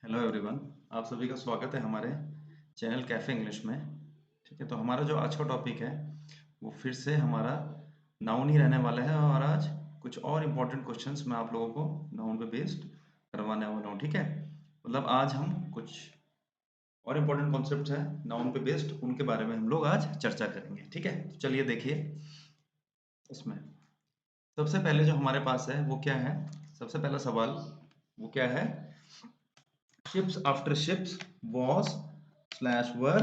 Hello everyone. आप सभी का स्वागत है हमारे चैनल कैफ़े इंग्लिश में। ठीक है, तो हमारा जो आज का टॉपिक है वो फिर से हमारा नाउन ही रहने वाला है और आज कुछ और इम्पोर्टेंट क्वेश्चंस मैं आप लोगों को नाउन पे बेस्ड करवाने वाला हूँ। ठीक है, मतलब आज हम कुछ और इम्पोर्टेंट कॉन्सेप्ट है नाउन पे बेस्ड, उनके बारे में हम लोग आज चर्चा करेंगे। ठीक है, तो चलिए देखिए इसमें सबसे पहले जो हमारे पास है वो क्या है। सबसे पहला सवाल वो क्या है, ships after ships was slash were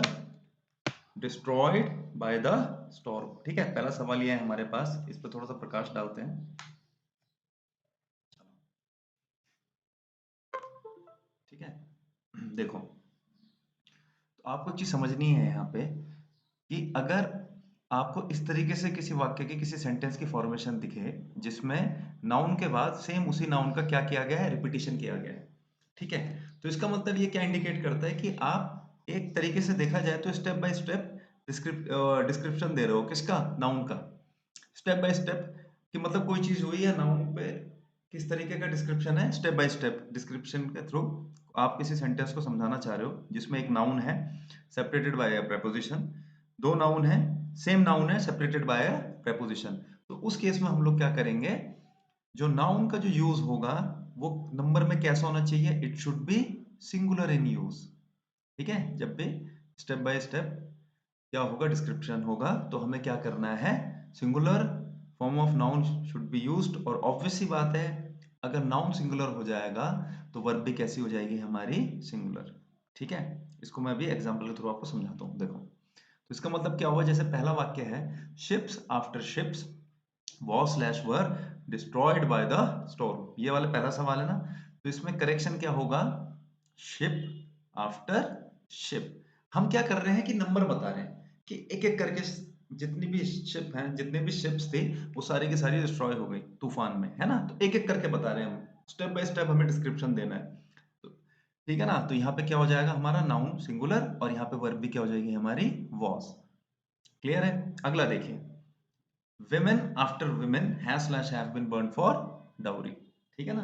destroyed by the storm। ठीक है, पहला सवाल ये है हमारे पास, इस पर थोड़ा सा प्रकाश डालते हैं। ठीक है, देखो, तो आपको एक चीज समझनी है यहाँ पे कि अगर आपको इस तरीके से किसी वाक्य की किसी सेंटेंस की फॉर्मेशन दिखे जिसमें नाउन के बाद सेम उसी नाउन का क्या किया गया है, रिपीटिशन किया गया है। ठीक है, तो इसका मतलब ये क्या इंडिकेट करता है कि आप एक तरीके से देखा जाए तो स्टेप बाय स्टेप डिस्क्रिप्शन दे रहे हो किसका, नाउन का। स्टेप बाय स्टेप कि मतलब कोई चीज हुई है नाउन पे किस तरीके का डिस्क्रिप्शन है, स्टेप बाय स्टेप डिस्क्रिप्शन के थ्रू आप किसी सेंटेंस को समझाना चाह रहे हो जिसमें एक नाउन है सेपरेटेड बाय अ preposition, दो नाउन है, सेम नाउन है सेपरेटेड बाय अ preposition। तो उस केस में हम लोग क्या करेंगे, जो नाउन का जो यूज होगा वो नंबर में कैसा होना चाहिए, it should be singular in use. ठीक है, जब भी स्टेप बाय स्टेप क्या होगा, डिस्क्रिप्शन होगा, तो हमें क्या करना है, singular form of noun should be used. और ऑब्वियस सी बात है, अगर नाउन सिंगुलर हो जाएगा तो वर्ब भी कैसी हो जाएगी हमारी, सिंगुलर। ठीक है, इसको मैं भी एग्जांपल के थ्रू आपको समझाता हूँ। देखो, तो इसका मतलब क्या हुआ, जैसे पहला वाक्य है ships after ships war slash were destroyed by the storm, ये वाला पहला सवाल है ना। तो इसमें करेक्शन क्या होगा, शिप आफ्टर शिप। हम क्या कर रहे हैं कि नंबर बता रहे हैं कि एक एक करके जितनी भी शिप हैं, जितने भी शिप्स थे वो सारी की सारी डिस्ट्रॉय हो गई तूफान में, है ना। तो एक एक करके बता रहे हैं हम, स्टेप बाय स्टेप हमें डिस्क्रिप्शन देना है। तो ठीक है ना, तो यहाँ पे क्या हो जाएगा हमारा नाउन सिंगुलर और यहाँ पे वर्ब भी क्या हो जाएगी हमारी, वॉज। क्लियर है। अगला देखिए, women after women has slash have been burned for dowry। ठीक है ना,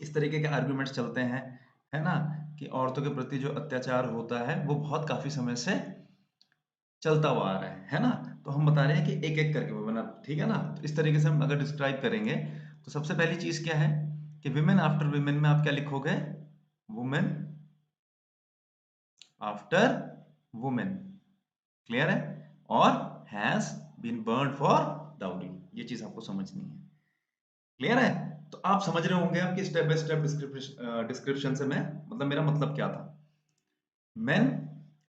इस तरीके के आर्गुमेंट्स चलते हैं, है ना, कि औरतों के प्रति जो अत्याचार होता है वो बहुत काफी समय से चलता हुआ आ रहा है ना। तो हम बता रहे हैं कि एक एक करके वो बना, ठीक है ना। तो इस तरीके से हम अगर डिस्क्राइब करेंगे तो सबसे पहली चीज क्या है कि विमेन आफ्टर विमेन में आप क्या लिखोगे, वुमेन आफ्टर वुमेन। क्लियर है। और has been burn for dowry, ये चीज आपको समझनी है। क्लियर है। तो आप समझ रहे होंगे आपकी स्टेप बाय स्टेप डिस्क्रिप्शन से मैं मतलब मेरा मतलब क्या था। men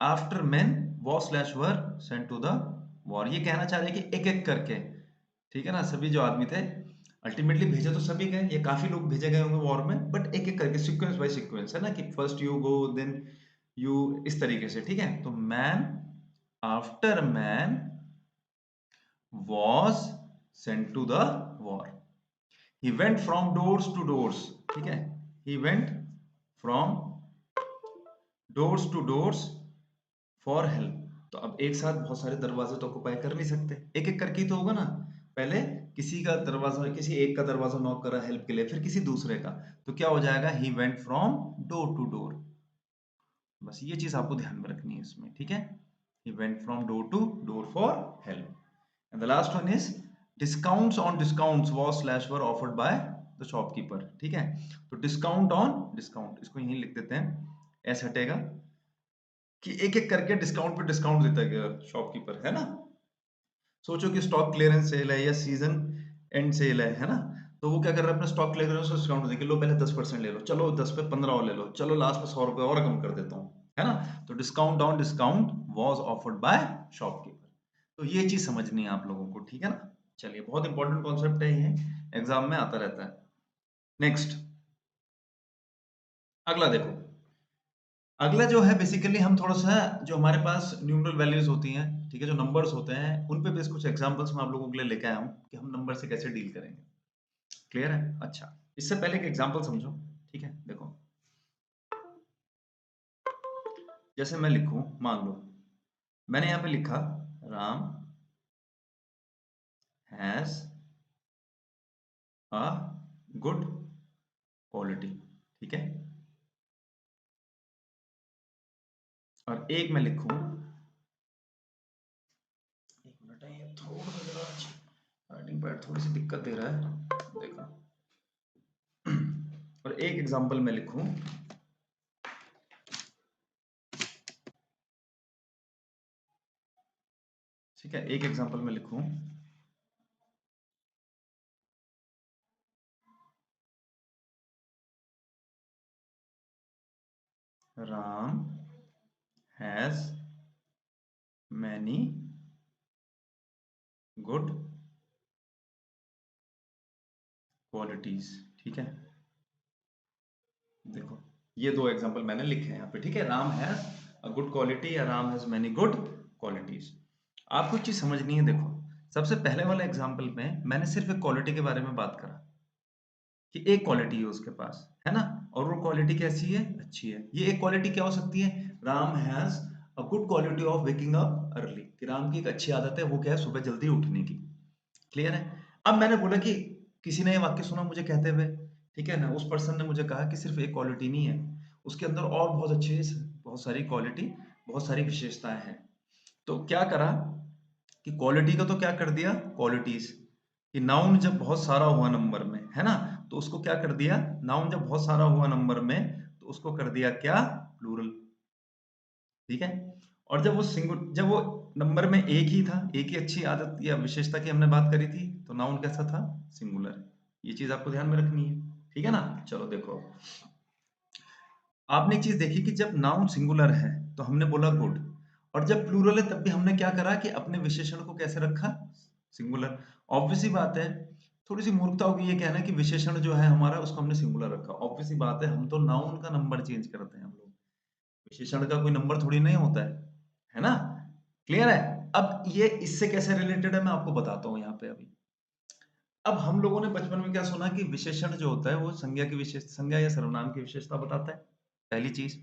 after men war slash were sent to the war, ये कहना चाह रहे हैं कि एक एक करके, ठीक है ना, सभी जो आदमी थे अल्टीमेटली भेजे तो सभी गए, ये काफी लोग भेजे गए होंगे वॉर में, बट एक एक करके सीक्वेंस बाय सीक्वेंस, है ना, कि first you go then you, इस तरीके से। ठीक है, तो man after man was sent to the war. He went from doors to doors। ठीक है, he went from doors to doors for help। तो अब एक साथ बहुत सारे दरवाजे तो ऑक्युपाई कर नहीं सकते, एक एक करके ही तो होगा ना। पहले किसी का दरवाजा, किसी एक का दरवाजा नॉक करा हेल्प के लिए, फिर किसी दूसरे का, तो क्या हो जाएगा, he went from door to door। बस ये चीज आपको ध्यान में रखनी है इसमें। ठीक है, he went from door to door for help। And the last one is discounts on discounts was slash were offered by the shopkeeper। ठीक है, तो डिस्काउंट ऑन डिस्काउंट इसको यहीं लिख देते हैं, ऐसा हटेगा कि एक एक करके डिस्काउंट पे डिस्काउंट देता गया शॉपकीपर, है ना। सोचो कि स्टॉक क्लियरेंस सेल है या सीजन एंड सेल है ना। तो वो क्या कर रहा है, अपना स्टॉक क्लियरेंस और डिस्काउंट देके, लो पहले 10% ले लो, चलो 10 पे 15 और ले लो, चलो लास्ट में 100 रुपए और कम कर देता हूँ, है ना। तो discount on discount was offered by shopkeeper. तो ये चीज समझनी है आप लोगों को, ठीक है ना। चलिए, बहुत इंपॉर्टेंट कॉन्सेप्ट है ये, एग्जाम में आता रहता है। नेक्स्ट, अगला देखो, अगला जो है बेसिकली हम थोड़ा सा जो हमारे पास न्यूमरल वैल्यूज होती हैं, ठीक है, जो नंबर्स होते हैं उन पे बेस कुछ एग्जांपल्स मैं आप लोगों के लिए लेके आया हूँ कि हम नंबर से कैसे डील करेंगे। क्लियर है। अच्छा, इससे पहले एक एग्जांपल समझो। ठीक है, देखो, जैसे मैं लिखूं, मान लो मैंने यहाँ पे लिखा Ram has a good quality. ठीक है, और एक मैं लिखूं, एक मिनट है, ये थोड़ा सा जरा राइटिंग पैड थोड़ी सी दिक्कत दे रहा है, देखो। और एक एग्जांपल मैं लिखूं, ठीक है, एक एग्जांपल मैं लिखूं, Ram has many good qualities, ठीक है। देखो, ये दो एग्जांपल मैंने लिखे हैं यहाँ पे, ठीक है। Ram has a good quality या Ram has many good qualities. आपको चीज समझनी है, देखो, सबसे पहले वाले एग्जांपल में मैंने सिर्फ एक क्वालिटी के बारे में बात करा कि एक क्वालिटी है उसके पास, है ना, और वो क्वालिटी कैसी है, अच्छी है। ये एक क्वालिटी क्या हो सकती है, Ram has a good quality of waking up early, कि राम की एक अच्छी आदत है, वो क्या है, सुबह जल्दी उठने की। क्लियर है। अब मैंने बोला कि किसी ने ये वाक्य सुना मुझे कहते हुए, ठीक है ना, उस पर्सन ने मुझे कहा कि सिर्फ एक क्वालिटी नहीं है, उसके अंदर और बहुत अच्छी, बहुत सारी क्वालिटी, बहुत सारी विशेषताएं हैं। तो क्या करा कि क्वालिटी का तो क्या कर दिया, क्वालिटीज, कि नाउन जब बहुत सारा हुआ नंबर में, है ना, तो उसको क्या कर दिया, नाउन जब बहुत सारा हुआ नंबर में, तो उसको कर दिया क्या, प्लूरल, ठीक है। और जब वो नंबर में एक ही था, एक ही अच्छी आदत या विशेषता की हमने बात करी थी, तो नाउन कैसा था, सिंगुलर। ये चीज आपको ध्यान में रखनी है, ठीक है ना। चलो देखो, आपने एक चीज देखी कि जब नाउन सिंगुलर है तो हमने बोला गुड, और जब प्लूरल है तब भी हमने क्या करा कि अपने विशेषण को कैसे रखा, सिंगुलर। ऑब्वियस सी बात है, थोड़ी सी मूर्खता होगी ये कहना कि विशेषण जो है हमारा उसको हमने सिंगुलर रखा। ऑब्वियस सी बात है, हम तो नाउन का नंबर चेंज करते हैं हम लोग, विशेषण का कोई नंबर थोड़ी नहीं होता है ना। क्लियर है। अब ये इससे कैसे रिलेटेड है मैं आपको बताता हूँ यहाँ पे अभी। अब हम लोगों ने बचपन में क्या सुना कि विशेषण जो होता है वो संज्ञा की विशेष, संज्ञा या सर्वनाम की विशेषता बताता है, पहली चीज।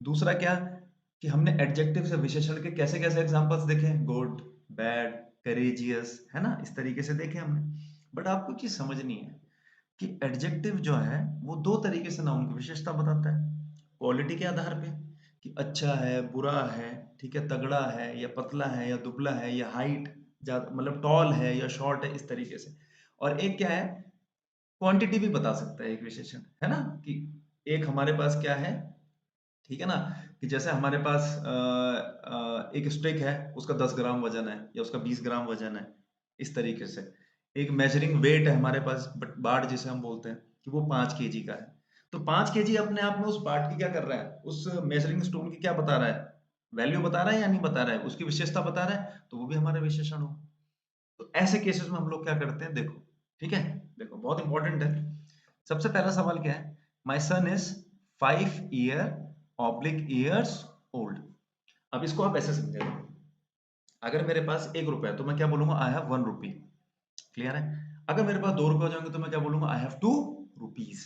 दूसरा क्या, कि हमने एडजेक्टिव से विशेषण के कैसे कैसे एग्जांपल्स देखे, गुड, बैड, करेजियस, है ना, इस तरीके से देखे हमने। बट आपको चीज समझनी है कि एडजेक्टिव जो है वो दो तरीके से नाउन की विशेषता बताता है, क्वालिटी के आधार पे, कि अच्छा है, बुरा है, ठीक है, तगड़ा है या पतला है या दुबला है या हाइट ज्यादा, मतलब टॉल है या शॉर्ट है, इस तरीके से। और एक क्या है, क्वांटिटी भी बता सकता है एक विशेषण, है ना, कि एक हमारे पास क्या है, ठीक है ना, कि जैसे हमारे पास एक स्टिक है, उसका 10 ग्राम वजन है या उसका 20 ग्राम वजन है, इस तरीके से। एक मेजरिंग वेट है हमारे पास, बाट जिसे हम बोलते हैं, कि वो 5 kg का है। तो 5 kg अपने आप में उस बाट की क्या कर रहा है, उस मेजरिंग स्टोन की क्या बता रहा है, वैल्यू बता रहा है या नहीं बता रहा है, उसकी विशेषता बता रहा है, तो वो भी हमारा विशेषण हो। तो ऐसे केसेस में हम लोग क्या करते हैं, देखो, ठीक है, देखो बहुत इंपॉर्टेंट है। सबसे पहला सवाल क्या है, my son is 5 years old. अब इसको आप ऐसे समझे, अगर मेरे पास 1 रुपया है तो मैं क्या बोलूंगा, आई हैव 1 रुपी। क्लियर है। अगर मेरे पास 2 रुपए हो जाएंगे तो मैं क्या बोलूंगा, आई हैव 2 रुपीज।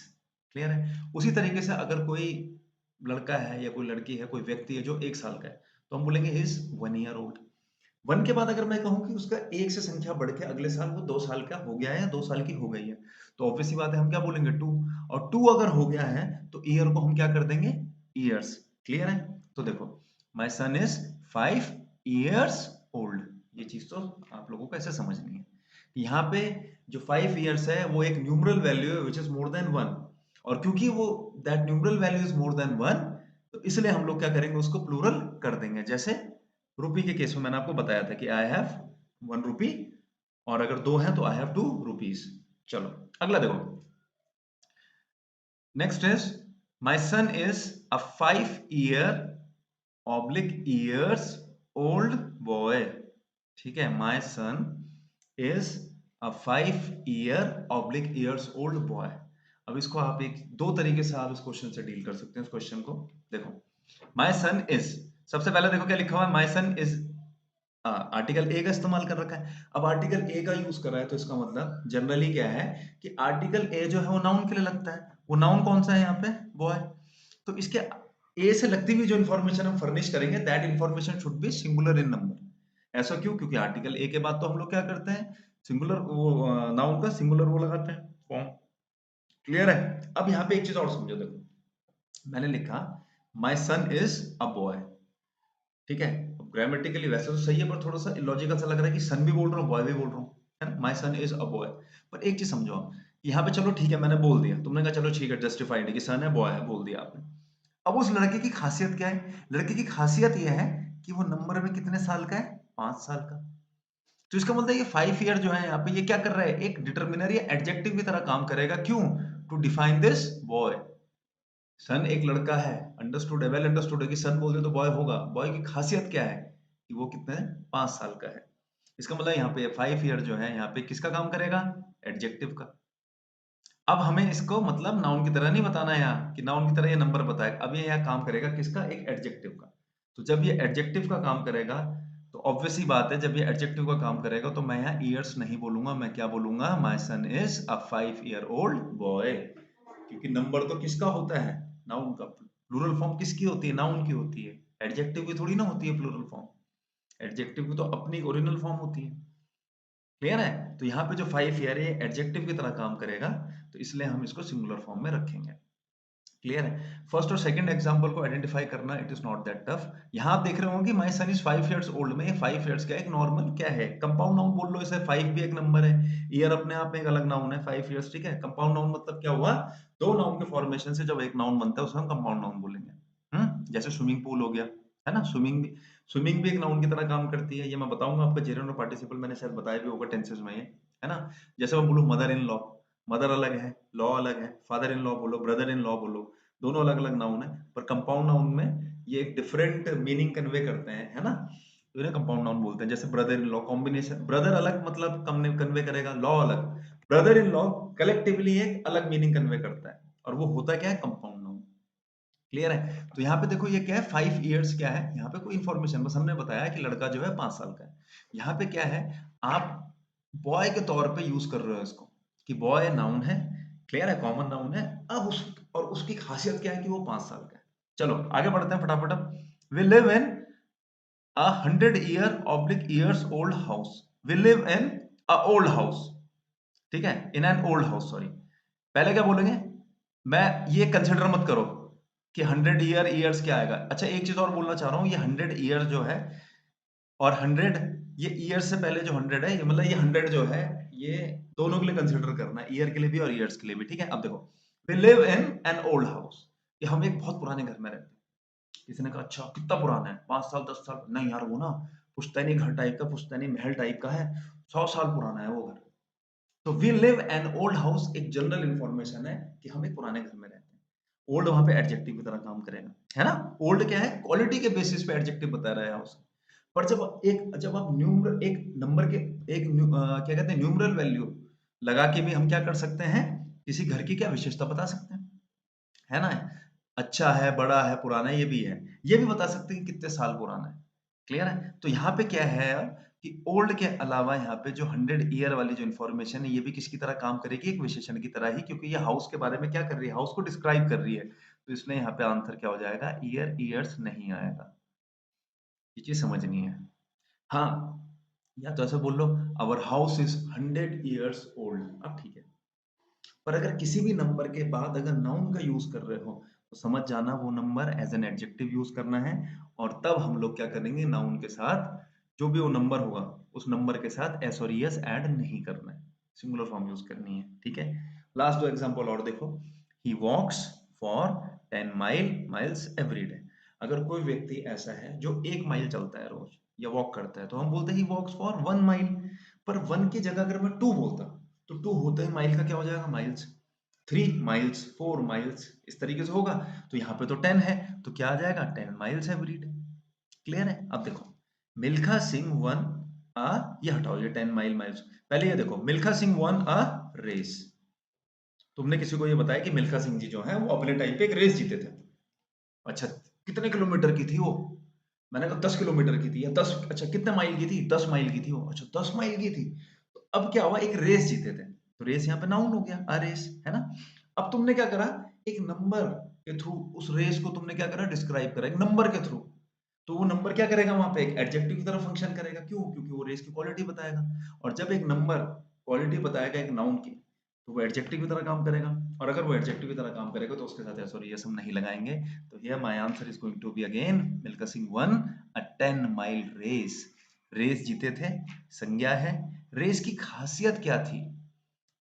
क्लियर है। उसी तरीके से अगर कोई लड़का है या कोई लड़की है, कोई व्यक्ति है जो 1 साल का है, तो हम बोलेंगे इज 1 year ओल्ड। 1 के बाद अगर मैं कहूं कि उसका 1 से संख्या बढ़ के अगले साल वो 2 साल का हो गया है या 2 साल की हो गई है, तो ऑब्वियस सी बात है हम क्या बोलेंगे, 2। और 2 अगर हो गया है तो ईयर को हम क्या कर देंगे, ईयर्स। क्लियर है। तो देखो, माई सन इज 5 years ओल्ड, ये चीज तो आप लोगों को ऐसे समझनी है। यहाँ पे जो 5 years है वो एक न्यूमरल वैल्यू है विच इज मोर देन 1, और क्योंकि वो that numeral value is more than 1, तो इसलिए हम लोग क्या करेंगे, उसको प्लूरल कर देंगे। जैसे रुपी के केस में मैंने आपको बताया था कि आई हैव 1 रुपी, और अगर 2 है तो आई हैव 2 रुपीज। चलो अगला देखो, next is my son is a 5 years old boy. ठीक है, my son is a 5 years old boy. अब इसको आप एक दो तरीके से आप इस क्वेश्चन से डील कर सकते हैं इस क्वेश्चन को। देखो, माई सन इज, सबसे पहले देखो क्या लिखा हुआ है, my son is, article A का इस्तेमाल कर रखा है। अब आर्टिकल ए का यूज कर रहा है तो इसका मतलब जनरली क्या है कि आर्टिकल ए जो है वो नाउन के लिए लगता है। वो नाउन कौन सा है यहाँ पे, बॉय। तो इसके ए से लगती हुई जो इन्फॉर्मेशन हम फर्निश करेंगे, that information should be singular in number. ऐसा क्यों, क्योंकि आर्टिकल ए के बाद तो हम लोग क्या करते हैं, सिंगुलर वो नाउन का सिंगुलर वो लगाते हैं, फॉर्म। क्लियर है। अब यहाँ पे एक चीज और समझो, देखो मैंने लिखा माई सन इज अ बॉय, ठीक है। अब ग्रामेटिकली वैसे तो सही है, पर थोड़ा सा इलॉजिकल सा लग रहा है कि सन भी बोल रहा हूँ, बॉय भी बोल रहा हूँ, है ना। माई सन इज अ बॉय। पर एक चीज समझो आप, यहाँ पे चलो ठीक है, मैंने बोल दिया, तुमने कहा चलो ठीक है, जस्टिफाइड है कि सन है, बॉय है, बोल दिया आपने। अब उस लड़के की खासियत क्या है? लड़के की खासियत यह है कि वो नंबर में कितने साल का है? 5 साल का। तो इसका मतलब ये 5 ईयर जो है यहाँ पे, ये क्या कर रहा है? एक डिटर्मिनर या एडजेक्टिव की तरह काम करेगा। क्यों? To define this boy. Son एक लड़का है, अंडरस्टूड है, वेल अंडरस्टूड है कि सन बोल दे तो बॉय होगा। बॉय की खासियत क्या है? कि वो कितने 5 साल का है। इसका मतलब यहाँ पे 5 ईयर जो है यहाँ पे किसका काम करेगा? एडजेक्टिव का। अब हमें इसको मतलब नाउन की तरह नहीं बताना है यहाँ कि नाउन की तरह ये नंबर बताए। अब ये यहाँ काम करेगा किसका? एक एडजेक्टिव का। तो जब ये एडजेक्टिव का काम करेगा, तो ऑब्वियस ही बात है, जब ये एडजेक्टिव का काम करेगा तो मैं यहाँ ईयर्स नहीं बोलूंगा, मैं क्या बोलूंगा? My son is a 5 year old boy. क्योंकि नंबर तो किसका होता है? नाउन का। प्लूरल फॉर्म किसकी होती है? नाउन की होती है। एडजेक्टिव की थोड़ी ना होती है प्लूरल फॉर्म। एडजेक्टिव की तो अपनी ओरिजिनल फॉर्म होती है। क्लियर है? तो यहाँ पे जो 5 ईयर है एडजेक्टिव की तरह काम करेगा, तो इसलिए हम इसको सिंगुलर फॉर्म में रखेंगे। क्लियर है? फर्स्ट और सेकंड एग्जांपल को आइडेंटिफाई करना, it is not that tough. यहाँ आप देख रहे होंगे माई सन इज 5 ईयर्स ओल्ड में, ये 5 ईयर्स क्या है? एक नॉर्मल क्या है? कंपाउंड नाउन बोल लो इसे। 5 भी एक नंबर है, ईयर अपने आप में एक अलग नाउन है। 5 ईयर्स, ठीक है। कंपाउंड नाउन मतलब क्या हुआ? दो नाउन के फॉर्मेशन से जब एक नाउन बनता है उसे हम कंपाउंड नाउन बोलेंगे। जैसे स्विमिंग पूल हो गया, है ना। स्विमिंग भी एक नाउन की तरह काम करती है। ये मैं बताऊंगा आपका जेरंड और पार्टिसिपल, मैंने शायद बताया भी होगा टेंसेस में ये, है ना। जैसे मैं बोलूं मदर इन लॉ, मदर अलग है, लॉ अलग है। फादर इन लॉ बोलो, ब्रदर इन लॉ बोलो, दोनों अलग अलग नाउन है, पर कंपाउंड नाउन में ये एक डिफरेंट मीनिंग कन्वे करते हैं, है ना। तो इन्हें कंपाउंड नाउन बोलते हैं। जैसे brother in law, combination, brother अलग मतलब कन्वे करेगा, लॉ अलग। ब्रदर इन लॉ कलेक्टिवली एक अलग मीनिंग कन्वे करता है, और वो होता क्या है? Compound noun. क्लियर है? तो यहाँ पे देखो ये क्या है? 5 ईयर्स क्या है? यहाँ पे कोई इंफॉर्मेशन, बस हमने बताया कि लड़का जो है 5 साल का है। यहाँ पे क्या है? आप बॉय के तौर पे यूज कर रहे हो इसको, कि बॉय नाउन है। क्लियर है? कॉमन नाउन है। अब उसकी खासियत क्या है? कि वो 5 साल का है। चलो आगे बढ़ते हैं फटाफट। अब we live in a 100 years old house. We live in a old house, ठीक है, in an old house, sorry. पहले क्या बोलेंगे? मैं ये कंसिडर मत करो कि 100 ईयर्स क्या आएगा। अच्छा एक चीज और बोलना चाह रहा हूँ, ये 100 ईयर जो है और 100, ये ईयर से पहले जो 100 है, ये मतलब ये 100 जो है, ये दोनों के लिए कंसिडर करना है, ईयर के लिए भी और ईयर्स के लिए भी, ठीक है। अब देखो, we live in an old house, कि हम एक बहुत पुराने घर में रहते हैं। किसी ने कहा अच्छा कितना पुराना है? 5 साल 10 साल? नहीं यार, वो ना पुश्तैनी घर टाइप का, पुश्तैनी महल टाइप का है, 100 साल पुराना है वो घर। तो we live an old house एक जनरल इंफॉर्मेशन है कि हम एक पुराने घर में रहते हैं। ओल्ड वहां पे एडजेक्टिव की तरह काम करेगा, है ना। ओल्ड क्या है? क्वालिटी के बेसिस पे एडजेक्टिव बता रहा है हाउस। पर जब आप न्यूमर एक नंबर के क्या कहते हैं, न्यूमरल वैल्यू लगा के भी हम क्या कर सकते हैं? किसी घर की क्या विशेषता बता सकते हैं, है ना। अच्छा है, बड़ा है, पुराना है, ये भी है। ये भी बता सकते हैं कि कितने साल पुराना है। क्लियर है? तो यहाँ पे क्या है कि ओल्ड के अलावा यहाँ पे जो 100 ईयर वाली जो इन्फॉर्मेशन है, ये भी किसकी तरह काम करेगी? एक विशेषण की तरह ही, क्योंकि ये हाउस के बारे में क्या कर रही है? हाउस को डिस्क्राइब कर रही है। तो इसलिए यहाँ पे आंसर क्या हो जाएगा? ईयर ईयर्स नहीं आएगा। ये चीज समझनी है। हाँ, या तो ऐसे बोल लो, our house is 100 years old, अब ठीक है। पर अगर किसी भी नंबर के बाद अगर नाउन का यूज कर रहे हो, तो समझ जाना वो number as an adjective use करना है। और तब हम लोग क्या करेंगे? नाउन के साथ जो भी वो नंबर होगा, उस नंबर के साथ एस और ईएस ऐड नहीं करना है, सिंगुलर फॉर्म यूज करनी है, ठीक है। लास्ट दो एग्जांपल और देखो। ही walks for 10 miles every day. अगर कोई व्यक्ति ऐसा है जो 1 माइल चलता है रोज या वॉक करता है, तो हम बोलते हैं ही वॉक्स फॉर 1 माइल। पर 1 की जगह अगर मैं 2 बोलता, तो 2 होते ही माइल का क्या हो जाएगा? माइल्स। 3 माइल्स, 4 माइल्स, इस तरीके से होगा। तो यहाँ पे तो 10 है, तो क्या आ जाएगा? 10 माइल्स एवरी डे। क्लियर है? अब देखो, मिल्खा सिंह वन अ, ये हटाओ, ये 10 माइल्स। पहले ये देखो, Milkha Singh won a race. तुमने किसी को ये बताया कि मिल्खा सिंह जी जो है वो अपने टाइम पे एक रेस जीते थे। अच्छा, कितने किलोमीटर की थी वो? मैंने कहा 10 किलोमीटर की थी, या 10, अच्छा कितने माइल की थी? 10 माइल की थी वो। अच्छा 10 माइल की थी। तो अब क्या हुआ? एक रेस जीते थे, तो रेस यहाँ पे नाउन हो गया, अ रेस, है ना। अब तुमने क्या करा? एक नंबर के थ्रू उस रेस को तुमने क्या करा? डिस्क्राइब करा एक नंबर के थ्रू। तो वो नंबर क्या करेगा? वहां पे एक एडजेक्टिव की तरह फंक्शन करेगा। क्यों? क्योंकि वो रेस की क्वालिटी बताएगा। और जब एक नंबर क्वालिटी बताएगा एक नाउन की, तो वो एडजेक्टिव की तरह काम करेगा, और अगर वो एडजेक्टिव की तरह काम करेगा तो उसके साथ सॉरी यस हम नहीं लगाएंगे। तो here my answer is going to be again Milkha Singh won a 10 mile race. Race जीते थे, संज्ञा है। रेस की खासियत क्या थी?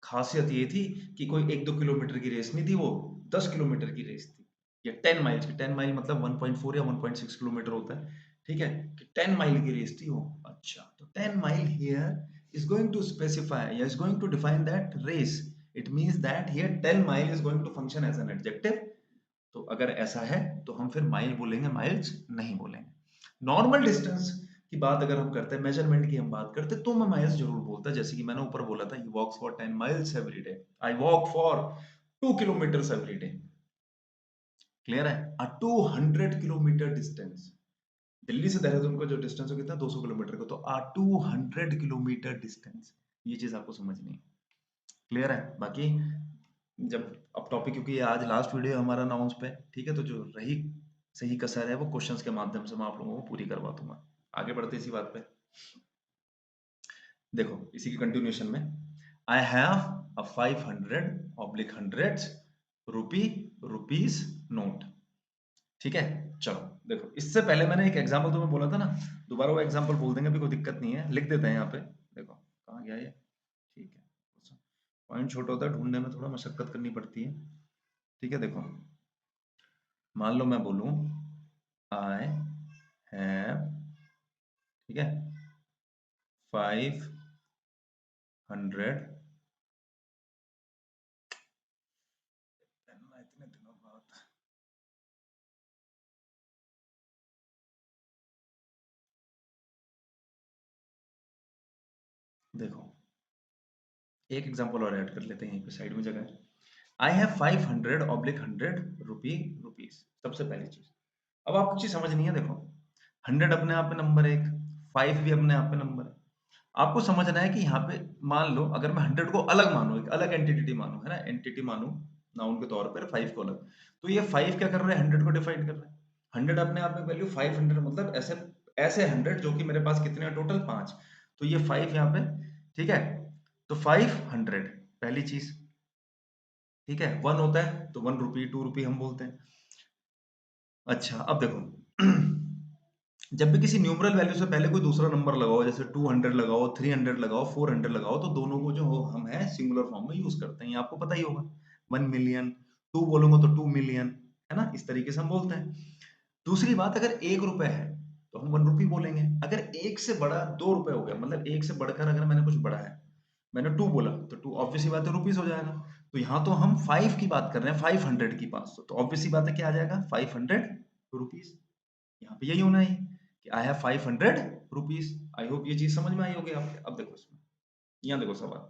खासियत ये थी कि कोई 1-2 किलोमीटर की रेस नहीं थी, वो 10 किलोमीटर की रेस थी। ये 10 माइल्स की, 10 माइल मतलब 1.4 या 1.6 किलोमीटर होता है, ठीक है, कि 10 माइल की रेस थी वो। अच्छा, तो 10 mile here is going to specify या is going to define that race. It means that here 10 mile is going to function as an adjective. तो अगर ऐसा है तो हम फिर माइल बोलेंगे, माइल्स नहीं बोलेंगे। नॉर्मल डिस्टेंस की बात अगर हम करते हैं, मेजरमेंट की हम बात करते हैं, तो मैं माइल्स जरूर बोलता, जैसे कि मैंने ऊपर बोला था, he walks for 10 miles every day, I walk for 2 kilometre every day. Clear है? अ 200 किलोमीटर डिस्टेंस, दिल्ली से देहरादून का जो डिस्टेंस हो कितना, 200 किलोमीटर का, तो अ 200 किलोमीटर डिस्टेंस, ये चीज आपको समझनी है। क्लियर है? बाकी जब अब टॉपिक, क्योंकि ये आज लास्ट वीडियो है हमारा अनाउंस पे, ठीक है, तो जो रही सही कसर है वो क्वेश्चंस के माध्यम से मैं आप लोगों को पूरी करवा दूंगा। आगे बढ़ते इसी बात पे, देखो इसी की कंटिन्यूशन में, I have a 500/100 rupee rupees note. ठीक है, चलो देखो, इससे पहले मैंने एक एग्जांपल तुम्हें बोला था ना, दोबारा वो एग्जांपल बोल देंगे, अभी कोई दिक्कत नहीं है, लिख देते हैं यहाँ पे। देखो कहाँ गया ये, ठीक है, पॉइंट छोटा होता है, ढूंढने में थोड़ा मशक्कत करनी पड़ती है। ठीक है, देखो मान लो मैं बोलूं आई हैव, ठीक है, 500, इतने दिनों बाद, देखो एक एग्जांपल और ऐड कर लेते हैं, यहीं पे साइड में जगह है। आई हैव 500/100 रुपीज, सबसे पहली चीज। अब आपको चीज समझनी है, देखो 100 अपने आप में नंबर है एक, 5 भी अपने आप में नंबर है। आपको समझना है कि यहाँ पे मान लो अगर मैं 100 को अलग मानूं, एक अलग एंटिटी मानूं, है ना, एंटिटी मानूं नाउन के तौर पर, 5 को अलग, तो ये 5 क्या कर रहा है, 100 को डिफाइन कर रहा है। 100 अपने आप में वैल्यू 500, मतलब ऐसे ऐसे 100 जो कि मेरे पास कितने हैं टोटल 5, तो ये 5 यहाँ पे, ठीक है, तो 500 पहली चीज, ठीक है। 1 होता है तो 1 रुपी 2 रुपी हम बोलते हैं। अच्छा अब देखो जब भी किसी न्यूमरल वैल्यू से पहले कोई दूसरा नंबर लगाओ, जैसे 200 लगाओ, 300 लगाओ, 400 लगाओ, तो दोनों को जो हो हम है सिंगुलर फॉर्म में यूज करते हैं, ये आपको पता ही होगा। 1 मिलियन, 2 बोलूंगा तो 2 मिलियन, है ना, इस तरीके से हम बोलते हैं। दूसरी बात, अगर 1 रुपए है तो हम 1 रुपी बोलेंगे। अगर एक से बड़ा 2 रुपए हो गया, मतलब एक से बढ़कर अगर मैंने कुछ बढ़ा है, मैंने 2 बोला तो 2 ऑब्वियस सी बात है रुपीस हो जाएगा। तो यहाँ तो हम 5 की बात कर रहे हैं, 500 की 500, तो ऑब्वियस सी बात है क्या आ जाएगा, 500 रुपीस। यहाँ पे यही होना है कि I have 500 rupees. I hope ये चीज समझ में आई होगी आपके। अब देखो इसमें, यहाँ देखो सवाल,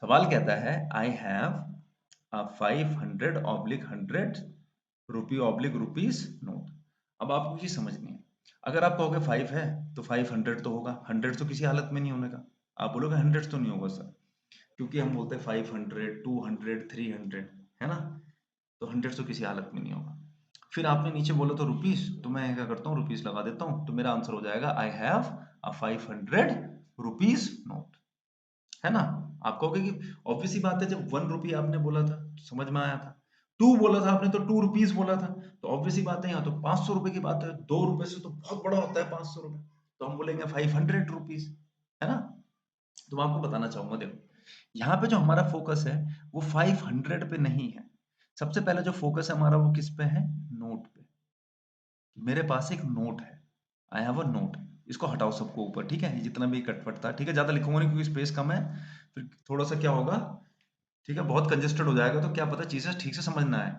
सवाल कहता है आई हैव अ 500/100 रुपी/रुपीस नोट। अब आपको चीज समझनी है, अगर आप कहोगे 5 है तो 500 तो होगा, 100 तो किसी हालत में नहीं होने का। आप बोलोगे 100 तो नहीं होगा सर, क्योंकि हम बोलते हैं 500, 200, 300, है ना, तो 100 तो किसी हालत में नहीं होगा। फिर आपने नीचे बोला तो रुपीस, तो मैं क्या करता हूँ, रुपीस लगा देता हूँ, तो मेरा आंसर हो जाएगा I have a 500 rupees note, है ना। आप कहोगे कि ऑब्वियस सी बात है, जब 1 रुपी आपने बोला था तो समझ में आया था, 2 बोला था आपने तो 2 रुपीस बोला था, तो ऑब्वियस सी बात है यहाँ तो 500 रुपए की बात है, 2 रुपए से तो बहुत बड़ा होता है 500 रुपए, तो हम बोलेंगे 500 रुपीस, है ना। तो मैं आपको बताना चाहूंगा, देखो यहाँ पे जो हमारा फोकस है वो 500 पे नहीं है। सबसे पहले जो फोकस है हमारा वो किस पे है, नोट पे। मेरे पास एक नोट है, आई हैव अ नोट, इसको हटाओ सबको ऊपर, ठीक है, ये जितना भी कटपट था, ठीक है, ज्यादा लिखूंगा नहीं क्योंकि स्पेस कम है, फिर थोड़ा सा क्या होगा, ठीक है, बहुत कंजेस्टेड हो जाएगा, तो क्या पता चीजें ठीक से समझ ना आए।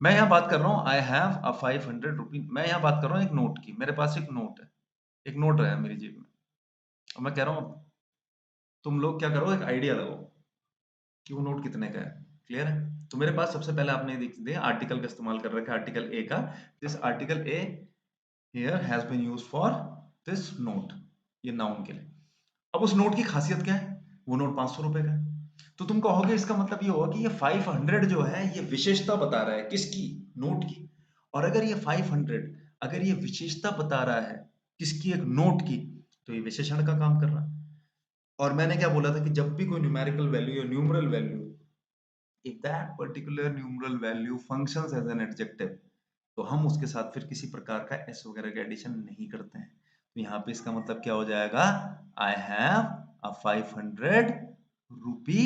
मैं यहाँ बात कर रहा हूँ आई हैव अ 500 रुपी, मैं यहाँ बात कर रहा हूँ एक नोट की, मेरे पास एक नोट है, एक नोट है मेरी जेब में, और मैं कह रहा हूँ तुम लोग क्या करो, एक आइडिया लगाओ कि वो नोट कितने का है। क्लियर है? तो मेरे पास सबसे पहले आपने देख दिया आर्टिकल का इस्तेमाल कर रखा है, आर्टिकल ए का, this article A here has been used for this note, ये नाउन के लिए। अब उस नोट की खासियत क्या है, वो नोट 500 रुपए का है, तो तुम कहोगे इसका मतलब ये होगा कि ये 500 जो है ये विशेषता बता रहा है, किसकी, नोट की। और अगर ये 500 अगर ये विशेषता बता रहा है किसकी, एक नोट की, तो ये विशेषण का काम कर रहा है। और मैंने क्या बोला था कि जब भी कोई न्यूमेरिकल वैल्यू या numeral value, if that particular numeral value functions as an adjective, तो हम उसके साथ फिर किसी प्रकार का एस वगैरह का एडिशन नहीं करते हैं। तो यहाँ पे इसका मतलब क्या हो जाएगा, I have a 500 rupee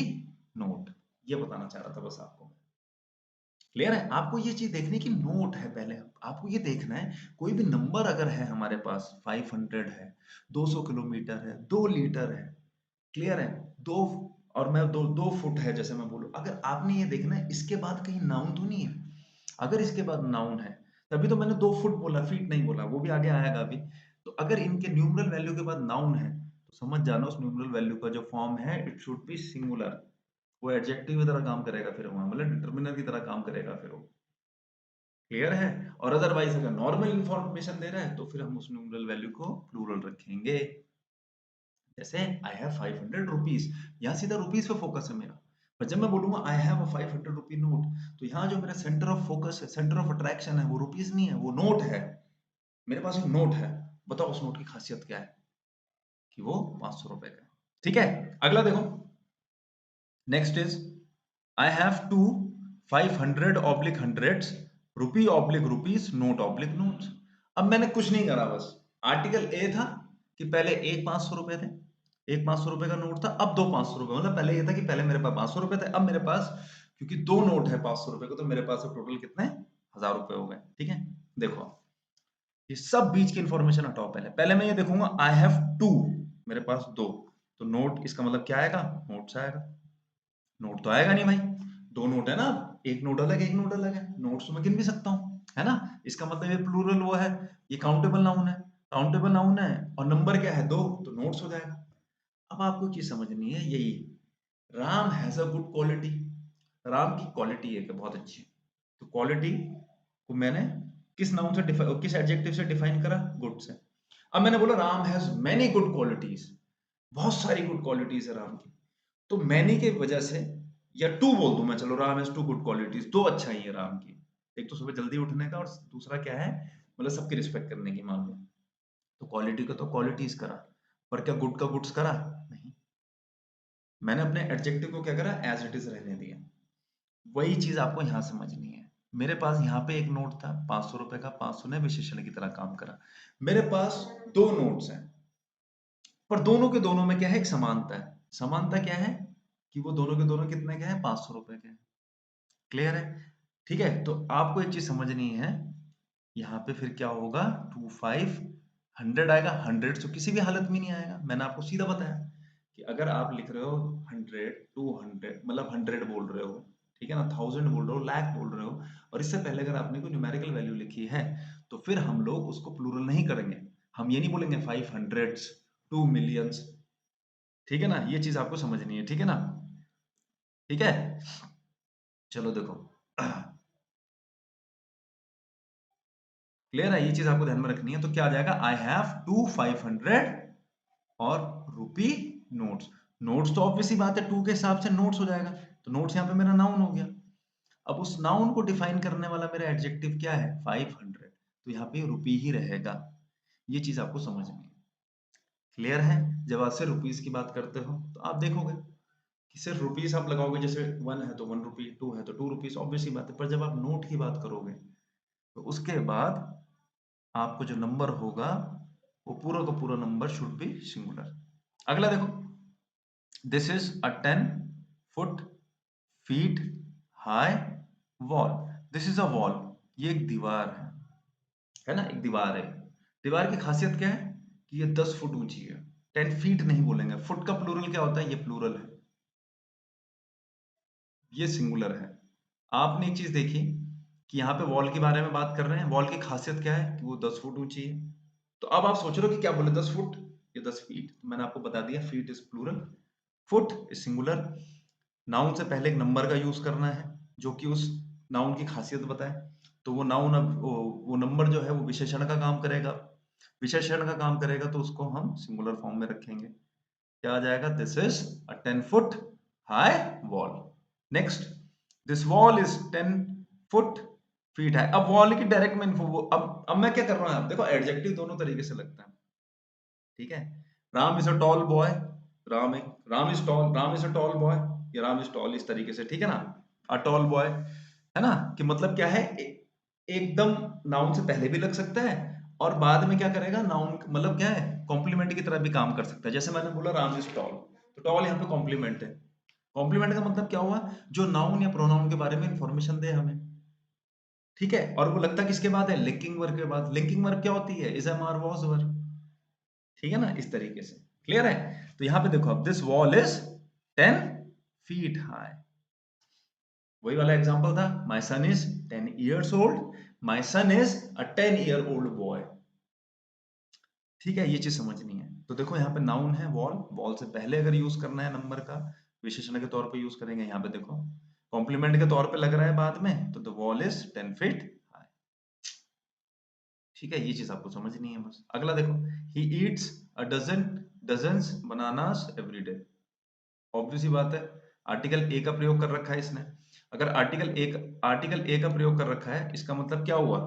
note. ये बताना चाह रहा था बस आपको। क्लियर है? आपको ये चीज देखनी कि नोट है, पहले आपको ये देखना है कोई भी नंबर अगर है हमारे पास, 500 है, 200 किलोमीटर है, 2 लीटर है, क्लियर है, दो, और मैं 2 फुट है जैसे मैं बोलूं, अगर आपने ये देखना है इसके बाद कहीं नाउन तो नहीं है। अगर इसके बाद नाउन है, तभी तो मैंने 2 फुट बोला, फीट नहीं बोला, वो भी आगे आएगा अभी। तो अगर इनके न्यूमरल वैल्यू के बाद नाउन है, तो समझ जाना उस न्यूमरल वैल्यू का जो फॉर्म है इट शुड बी सिंगुलर। वो एडजेक्टिव की तरह काम करेगा फिर, वहां मतलब डिटर्मिनर की तरह काम करेगा फिर वो। क्लियर है? और अदरवाइज अगर नॉर्मल इंफॉर्मेशन दे रहा है तो फिर हम उस न्यूमरल वैल्यू को प्लूरल रखेंगे। जैसे आई हैव 500 रुपीज, यहाँ सीधा रुपीज पे फोकस है मेरा। पर जब मैं बोलूंगा I have a 500 rupee note, तो यहाँ जो मेरा सेंटर ऑफ फोकस है, सेंटर ऑफ अट्रैक्शन है, वो रुपीज नहीं है, वो नोट है। मेरे पास एक नोट है, बताओ उस नोट की खासियत क्या है, कि वो 500 रुपए का है। ठीक है, अगला देखो, next is I have to 500 oblique hundreds rupee oblique rupees note oblique notes. अब मैंने कुछ नहीं करा, बस आर्टिकल ए था कि पहले एक 500 रुपए थे, एक 500 रुपए का नोट था, अब दो 500 रुपए, मतलब पहले ये था कि पहले मेरे पास 500 रुपए थे, अब मेरे पास क्योंकि दो नोट है 500 रुपए को, तो मेरे पास अब टोटल कितने 1000 रुपए हो गए। ठीक है, देखो ये सब बीच की इंफॉर्मेशन हटाओ, पहले पहले मैं ये देखूंगा आई हैव टू, मेरे पास दो, तो नोट इसका मतलब क्या आएगा, नोट्स आएगा। नोट तो आएगा नहीं भाई, दो नोट है ना, एक नोट अलग एक नोट अलग है, नोट्स तो मैं गिन भी सकता हूँ, है ना। इसका मतलब ये प्लूरल वो है, ये काउंटेबल नाउन है, काउंटेबल नाउन है और नंबर क्या है, दो, तो नोट्स हो जाएगा। अब आपको चीज समझनी है यही, Ram has a good quality, Ram की क्वालिटी है कि बहुत अच्छी, तो क्वालिटी को मैंने किस नाउन से डिफाइन, किस एडजेक्टिव से डिफाइन करा, गुड से। अब मैंने बोला Ram has many good qualities, बहुत सारी गुड क्वालिटीज है राम की, तो मैनी की वजह से, या टू बोल दूं मैं, चलो Ram has two good qualities, दो अच्छाई है राम की, एक तो सुबह जल्दी उठने का और दूसरा क्या है, मतलब सबकी रिस्पेक्ट करने की, मान लो। तो क्वालिटी का तो क्वालिटीज करा, पर क्या गुड का गुड्स करा, नहीं। मैंने अपने एडजेक्टिव को क्या करा, एज इट इज रहने दिया। वही चीज आपको यहाँ समझनी है। मेरे पास यहाँ पे एक नोट था 500 रुपए का, 500 ने विशेषण की तरह काम करा। मेरे पास दो नोट्स हैं, पर दोनों के दोनों में क्या है, एक समानता है। समानता क्या है, कि वो दोनों के दोनों कितने के हैं, 500 रुपए के हैं। क्लियर है? ठीक है, तो आपको एक चीज समझनी है, यहाँ पे फिर क्या होगा, 2500 आएगा, 100 तो किसी भी हालत में नहीं आएगा। मैंने आपको सीधा बताया कि अगर आप लिख रहे हो 100, 200, मतलब 100 बोल रहे हो, ठीक है ना, 1000 बोल रहे हो, लाख बोल रहे हो, और इससे पहले अगर आपने कोई न्यूमेरिकल वैल्यू लिखी है, तो फिर हम लोग उसको प्लूरल नहीं करेंगे। हम ये नहीं बोलेंगे 500, 2 मिलियंस। ठीक है ना, ये चीज आपको समझनी है, ठीक है ना। ठीक है, चलो देखो, क्लियर है, ये चीज आपको ध्यान में रखनी है। तो क्या आ जाएगा, आई हैव टू 500 और रुपी नोट्स। नोट्स तो ऑब्वियसली बात है, टू के हिसाब से नोट्स हो जाएगा, तो नोट्स यहाँ पे मेरा नाउन हो गया। अब उस नाउन को डिफाइन करने वाला मेरा एडजेक्टिव क्या है, 500, तो यहाँ पे रुपी ही रहेगा। ये चीज आपको समझनी है। क्लियर है? जब आप सिर्फ रुपीज की बात करते हो तो आप देखोगे कि सिर्फ रुपीज आप लगाओगे, जैसे 1 है तो 1 रुपी, 2 है तो 2 रुपीज, ऑब्वियसली बात है। पर जब आप नोट की बात करोगे, तो उसके बाद आपको जो नंबर होगा, वो पूरा का पूरा नंबर शुड बी सिंगुलर। अगला देखो, this is a 10 foot feet high wall. This is a wall, ये एक दीवार है ना, एक दीवार है। दीवार की खासियत क्या है, कि ये 10 फुट ऊंची है। 10 फीट नहीं बोलेंगे, फुट का प्लूरल क्या होता है, ये प्लूरल है, ये सिंगुलर है। आपने एक चीज देखी कि यहाँ पे वॉल के बारे में बात कर रहे हैं, वॉल की खासियत क्या है, कि वो 10 फुट ऊंची है। तो अब आप सोच रहे हो कि क्या बोले, 10 फुट या 10 फीट, तो मैंने आपको बता दिया, feet is plural, foot is singular. Noun से पहले एक नंबर का यूज करना है, जो कि उस नाउन की खासियत बताए। तो वो नाउन, अब वो नंबर जो है वो विशेषण का काम करेगा, विशेषण का काम करेगा, तो उसको हम सिंगुलर फॉर्म में रखेंगे। क्या आ जाएगा, this is a 10 foot high wall. Next, this wall is 10 foot feet high. अब वॉल की डायरेक्ट में अब मैं क्या कर रहा हूं, देखो एडजेक्टिव दोनों तरीके से लगता है, ठीक है। Ram is a tall boy, Ram is tall, Ram is a tall boy, या राम इज टॉल, इस तरीके से, ठीक है ना, अ टॉल बॉय, है ना, कि मतलब क्या है, एकदम नाउन से पहले भी लग सकता है और बाद में क्या करेगा, नाउन मतलब क्या है, कॉम्प्लीमेंट की तरह भी काम कर सकता है। जैसे मैंने बोला राम इज टॉल, तो टॉल यहाँ पे कॉम्प्लीमेंट है। कॉम्प्लीमेंट का मतलब क्या हुआ, जो नाउन या प्रोनाउन के बारे में इंफॉर्मेशन दे हमें, ठीक है, और वो लगता किसके बाद है, लिंकिंग वर्ब के बाद। लिंकिंग वर्ब क्या होती है, इज, एम, आर, वाज, वर, ठीक है ना, इस तरीके से, क्लियर है। तो यहाँ पे देखो, अब this wall is 10 feet high, वही वाला एग्जांपल था, my son is 10 years old, my son is a 10-year-old boy, ठीक है, ये चीज समझनी है। तो देखो यहाँ पे नाउन है वॉल, वॉल से पहले अगर यूज करना है नंबर का, विशेषण के तौर पे यूज करेंगे। यहाँ पे देखो कॉम्प्लीमेंट के तौर पे लग रहा है बाद में, तो the wall is 10 feet high, ठीक है, ये चीज आपको समझनी है बस। अगला देखो, he eats a dozens bananas every day, obvious ही बात है, आर्टिकल ए का प्रयोग कर रखा है इसने। अगर आर्टिकल ए का प्रयोग कर रखा है, इसका मतलब क्या हुआ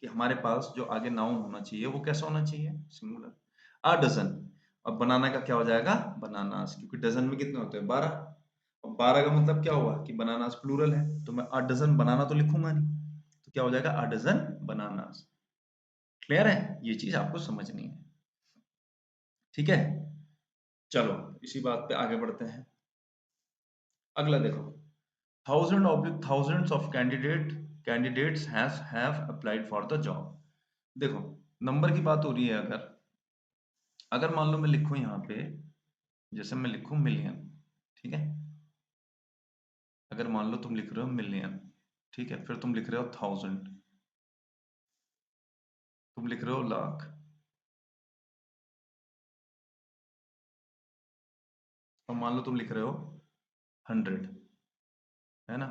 कि हमारे पास जो आगे नाउन होना चाहिए वो कैसा होना चाहिए, सिंगुलर, अ डजन। अब बनाना का क्या हो जाएगा, बनानास, क्योंकि डजन में कितने होते हैं, 12, और 12 का मतलब क्या हुआ कि बनानास प्लूरल है, तो मैं अ डजन बनाना तो लिखूंगा नहीं, तो क्या हो जाएगा, अ डजन बनानास, क्लियर है, ये चीज आपको समझनी है, ठीक है। चलो इसी बात पे आगे बढ़ते हैं। अगला देखो, thousands of candidates has have applied for the job। देखो नंबर की बात हो रही है, अगर अगर मान लो मैं लिखूं यहाँ पे, जैसे मैं लिखूं मिलियन, ठीक है, अगर मान लो तुम लिख रहे हो मिलियन, ठीक है, फिर तुम लिख रहे हो 1000, तुम लिख रहे हो लाख, और मान लो तुम लिख रहे हो 100, है ना,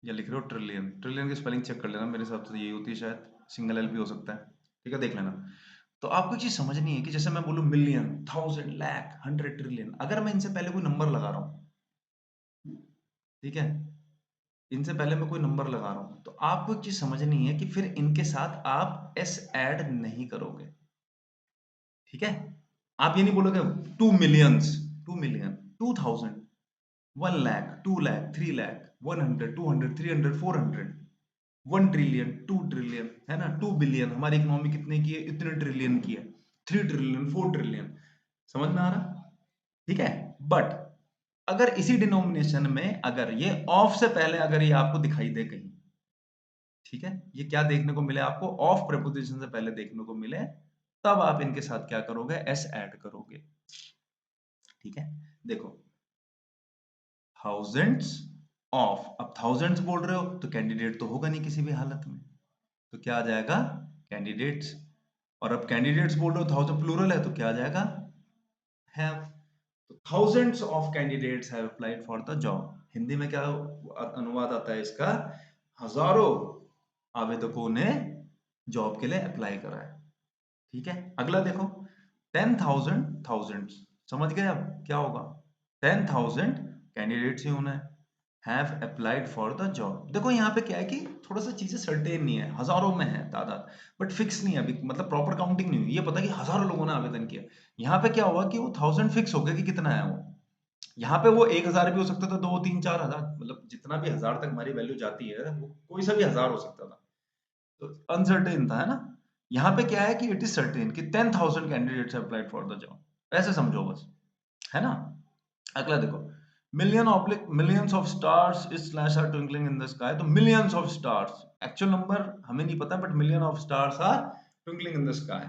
या लिख रहे हो ट्रिलियन, ट्रिलियन की स्पेलिंग चेक कर लेना, मेरे हिसाब से यही होती है शायद, सिंगल एल भी हो सकता है, ठीक है, देख लेना। तो आपको एक चीज समझनी है कि जैसे मैं बोलूं मिलियन, 1000, लाख, 100, ट्रिलियन, अगर मैं इनसे पहले कोई नंबर लगा रहा हूँ, ठीक है, इनसे पहले मैं कोई नंबर लगा रहा हूँ, तो आपको एक चीज समझनी है कि फिर इनके साथ आप एस ऐड नहीं करोगे, ठीक है, आप ये नहीं बोलोगे 2 millions, 2 million, 2000, 1 lakh, 2 lakh, 3 lakh, 100, 200, 300, 400, 1 trillion, 2 trillion, है ना, 2 बिलियन, हमारी इकोनॉमी कितने की है, इतने ट्रिलियन की है, 3 ट्रिलियन, 4 ट्रिलियन, समझ में आ रहा, ठीक है। बट अगर इसी डिनोमिनेशन में अगर ये ऑफ से पहले अगर ये आपको दिखाई दे कहीं, ठीक है, ये क्या देखने को मिले आपको, ऑफ प्रेपोजिशन से पहले देखने को मिले, तब आप इनके साथ क्या करोगे, एस ऐड करोगे, ठीक है। देखो थाउजेंड्स ऑफ, अब थाउजेंड्स बोल रहे हो तो कैंडिडेट तो होगा नहीं किसी भी हालत में, तो क्या आ जाएगा, कैंडिडेट्स, और अब कैंडिडेट्स बोल रहे हो, थाउजेंड प्लूरल है, तो क्या आ जाएगा, हैव। तो thousands of candidates have applied for the job, Hindi में क्या अनुवाद आता है इसका, हजारों आवेदकों ने जॉब के लिए अप्लाई करा है, ठीक है। अगला देखो, 10,000 थाउजेंड्स, समझ गए अब क्या होगा, 10,000 कैंडिडेट्स ही होना है, have applied for the job. देखो यहाँ पे क्या है कि थोड़ा सा चीजें सर्टेन नहीं है, हजारों में है तादाद, बट फिक्स नहीं है अभी, मतलब प्रॉपर काउंटिंग नहीं हुई, ये पता कि हजारों लोगों ने आवेदन किया। यहाँ पे क्या हुआ कि वो 1000 फिक्स हो गया कि कितना है वो, यहाँ पे वो 1000 भी हो सकता था, 2, 3, 4 हजार, मतलब जितना भी हजार तक हमारी वैल्यू जाती है, वो कोई सा भी हजार हो सकता था, तो अनसर्टेन था, है ना। यहाँ पे क्या है कि इट इज सर्टेन कि 10,000 candidates applied for the job, ऐसे समझो बस, है ना। अगला देखो, millions of stars is slash are twinkling in the sky, तो millions of stars, actual number हमें नहीं पता, but million of stars are twinkling in the sky.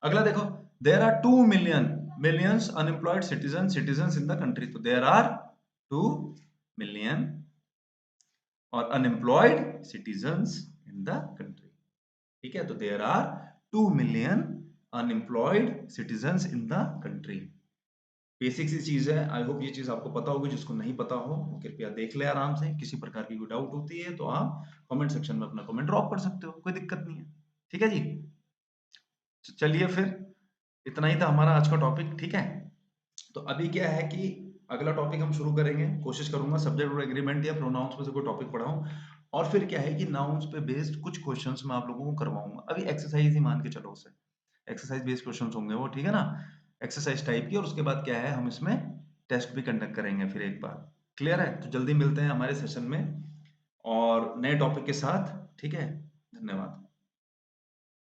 अगला देखो, there are 2 millions unemployed citizens in the country, तो there are 2 million और unemployed citizens in the country, ठीक है, तो there are 2 million unemployed citizens in the country. Basic सी चीज है, आई होप ये चीज आपको पता होगी, जिसको नहीं पता हो वो कृपया देख ले आराम से, किसी प्रकार की कोई डाउट होती है तो आप कमेंट सेक्शन में अपना कमेंट ड्रॉप कर सकते हो, कोई दिक्कत नहीं है, ठीक है जी। तो चलिए फिर, इतना ही था हमारा आज का टॉपिक, ठीक है। तो अभी क्या है कि अगला टॉपिक हम शुरू करेंगे, कोशिश करूंगा सब्जेक्ट और एग्रीमेंट या प्रोनाउंस में से कोई टॉपिक पढ़ाऊं, और फिर क्या है कि नाउन्स पे बेस्ड कुछ क्वेश्चंस मैं आप लोगों को करवाऊंगा, अभी एक्सरसाइज ही मान के चलो उसे, एक्सरसाइज बेस्ड क्वेश्चंस होंगे वो, ठीक है ना, एक्सरसाइज टाइप की, और उसके बाद क्या है, हम इसमें टेस्ट भी कंडक्ट करेंगे फिर एक बार। क्लियर है? तो जल्दी मिलते हैं हमारे सेशन में और नए टॉपिक के साथ। ठीक है? धन्यवाद।